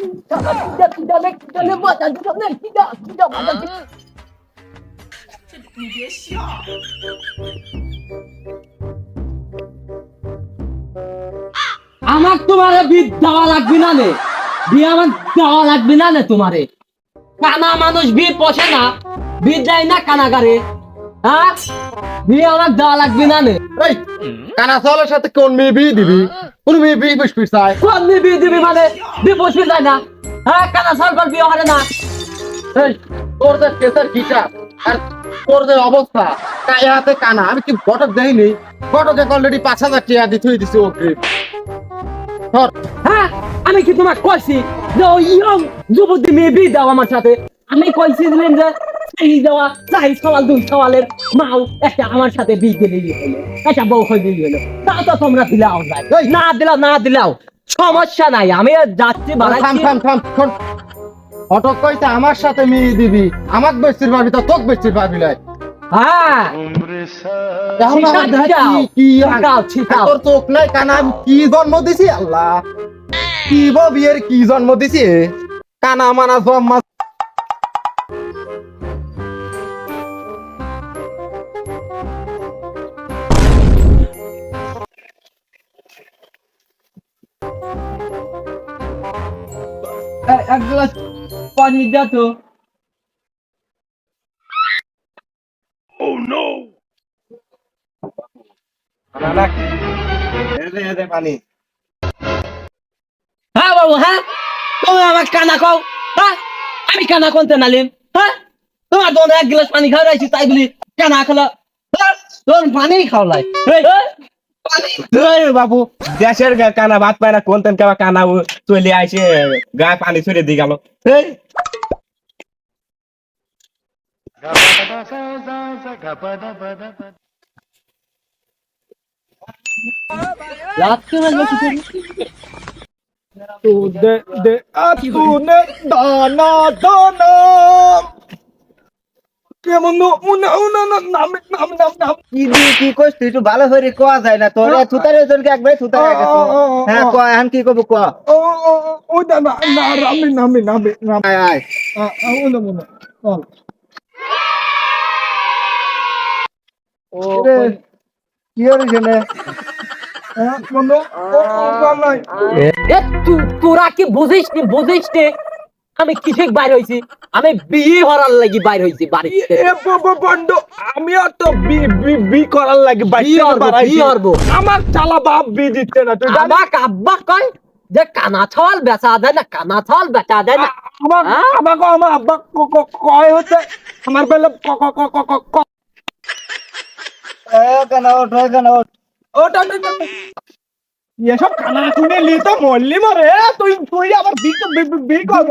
Tidak, mata tidak, mata tidak. 你别笑。আমার তোমারে বিদ দেওয়া লাগবে না নে বিয়ে আমার দেওয়া লাগবে না নে তোমারে কানা মানুষ বিয়ে পোষে না বিয়ে দেয় না কানাগারে হ্যাঁ বিয়ে আমার দেওয়া লাগবে না নে এই কানা চলের সাথে কোন মেয়ে বিয়ে দিবি কোন মেয়ে বিয়ে বসবি চাই কোন মেয়ে বিয়ে দিবি মানে বিয়ে পোষবে যায় না হ্যাঁ কানা সরকার বিয়ে হয় না এই তোর যে কেসের কিটা আর তোর যে অবস্থা কায়া হাতে কানা আমি কি ঘটক দেইনি ঘটকে অলরেডি 5,000 টাকা দিয়ে থুই দিছি ওকে ধর হ্যাঁ আমি কি তোমাকে কইছি যে ওই ইয়ং যুবতী মেয়ে বিয়ে দাও আমার সাথে আমি কইছি দিলেন যে সেই দেওয়া চাই সওয়াল দুই সওয়ালের মাও একটা আমার সাথে বিয়ে দিলেই হলো একটা বউ হয়ে দিলেই হলো তাও তো তোমরা দিলাও যায় না দিলাও সমস্যা নাই আমি যাচ্ছি থাম বাড়াচ্ছি থাম থাম শোন ঘটক কইছে আমার সাথে মেয়ে দিবি আমাকে বেচতে পারবি তো তোকে বেচতে পারবি না হ্যাঁ এখন আমার দেখা কি ছিটাও। তোর চোখ নাই কানা আমি কি জন্ম দিছি আল্লাহ কি বিয়ের কি জন্ম দিছি কানা মানা জন্ম এক গ্লাস পানি দে তো পানি হ্যাঁ বাবু হ্যাঁ তুমি আমার কানা কও হ্যাঁ আমি কানা কোনতে নালিম হ্যাঁ তোমার দোন এক গ্লাস পানি খাওয়া রাখছি তাই বলি কানা খেলো তোর পানি খাওয়ালাই বাবু দেশের কানা ভাত পায় না কোন তেন কেবা কানা চলে আইসে গায়ে পানি ছড়ে দিয়ে গেল রাত্রে বেলা কি করি তूने दाना दाना কেমন কি দিয়ে কি কইস তুই একটু ভালো করে কোয়া যায় না তোর থুতারে জনকে একবার থুতারে গেছো হ্যাঁ কোয়া এখন কি কব কোয়া ও দানা না নামে আয় আয় ও কি হইছে না তোরা কি বুঝিস নি আমি কিসে বাইর হইছি আমি বিয়ে হরার লাগি বাইর হইছি বাড়িতে বন্ধু আমিও তো বি করার লাগে বিয়ে হরবো আমার চালা বাপ বি দিচ্ছে না তুই আমাকে আব্বা কয় যে কানা ছাওয়াল বেচা দেয় না কানা ছাওয়াল বেচা দেয় না আমাকে আমার আব্বা কয় হচ্ছে আমার বেলা কেন ওঠ কেন ওঠ ওটা এসব খানা শুনে লি তো মরলি মরে তুই আবার বি কর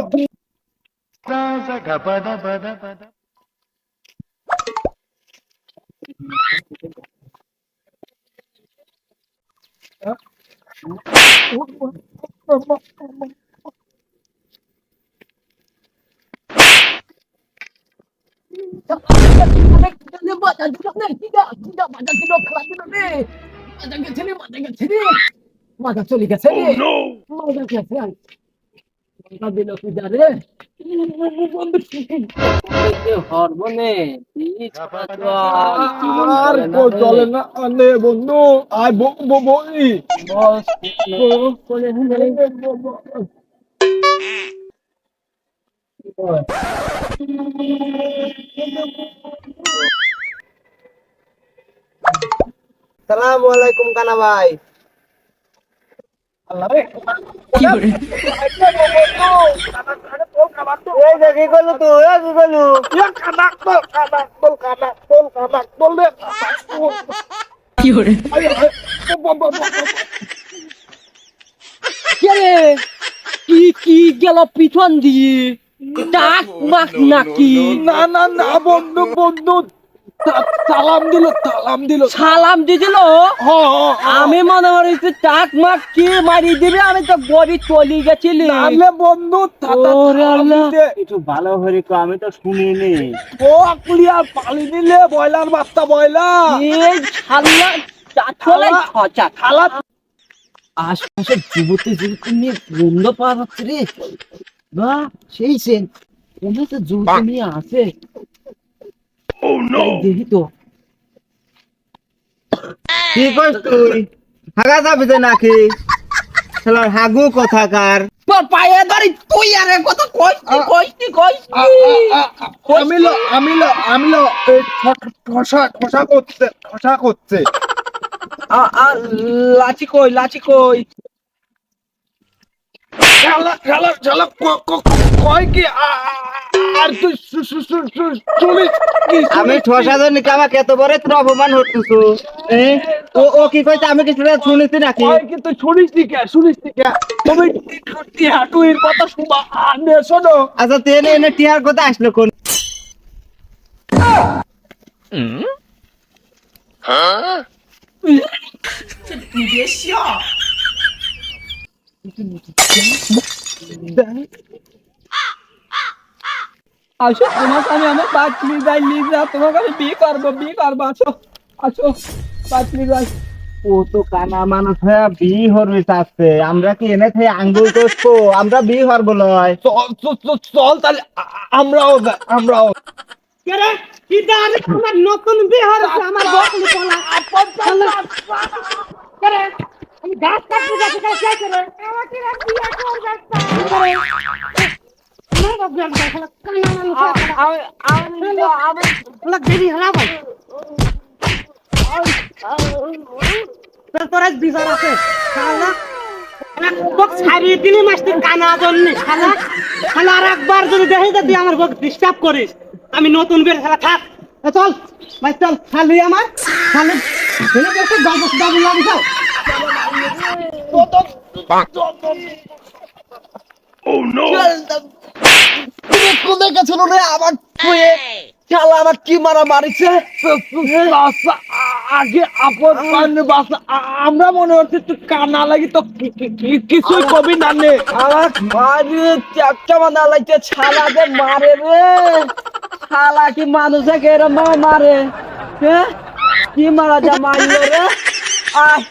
মাথা চলে গেছে রে মাথা গেছে মাথা দিল কি জানে হরমোনে আর চলে না আনে বন্ধু আয় বই সালামু আলাইকুম কানা ভাই এই যে কি করলো তুই কি করলো কি গেল পিছন দিয়ে ডাক মাক নাকি না বন্ধু সালাম দিছিল আমি মনে করেছি টাক মাক কি মারি দিবে আমি তো গড়ি চলি গেছিলি বন্ধু একটু ভালো করে কো আমি তো শুনিনি ও ক্লিয়ার পানি দিলে বয়লার বাচ্চা বয়লার এই শালা চাচলে ছচা খালা আশপাশে যুবতী নিয়ে গন্ধ পাওয়া যাচ্ছে রে বা সেই সেন ওনে তো জুতো নিয়ে আছে। দেখি তো কি কইস তুই হাগা যাবি যে নাকি শালার হাগু কথাকার তোর পায়ে ধরি তুই আরে কত কইস আমি লো এই খসা করছে লাচি কই শালা কয় কি আর তুই শুনিস কি আমি ঠসা জন্য আমাকে এত বড় তোর অপমান হচ্ছিস ও কি কইছে আমি কিছু শুনেছি নাকি কয় কি তুই শুনিস নি কে তুমি হাঁটুইর কথা শুবা আনে শোনো আচ্ছা তেনে এনে টিয়ার কথা আসলো কোন আসো তোমার আমি আমার পাঁচলি যাই লিজা তোমাকে আমি বিয়ে করবো আসো পাঁচলি যাই ও তো কানা মানুষ হয়ে বিয়ে হরবে চাচ্ছে আমরা কি এনে থেকে আঙ্গুল করবো আমরা বিয়ে হরবো লয় চল তাহলে আমরাও কেরে কি দাঁড়ে তোমার নতুন বিয়ে হচ্ছে আমার বকলি পলা কেরে আমি গাছ কাটতে যাচ্ছি কাজ করে আমাকে বিয়ে করবে তোরা বিচার আছে ছাড়িয়ে দিলি মাসটি কানা জন্য শালা শালা আর একবার যদি দেখি যদি আমার বক ডিস্টার্ব করিস আমি নতুন বের খেলা থাক চল ভাই চল খালি আমার খালি বাবু লাগি যাও তুমি কোথায় গেছিল রে আবার তুই শালা আমার কি মারা মারিছে আগে আপন পান বাসা আমরা মনে হচ্ছে তুই কানা লাগি তো কিছুই কবি না নে আমার মারি চাপটা মানা লাগছে ছালা যে মারে রে ছালা কি মানুষে কেরম মারে হ্যাঁ কি মারা যা মারলো রে আয়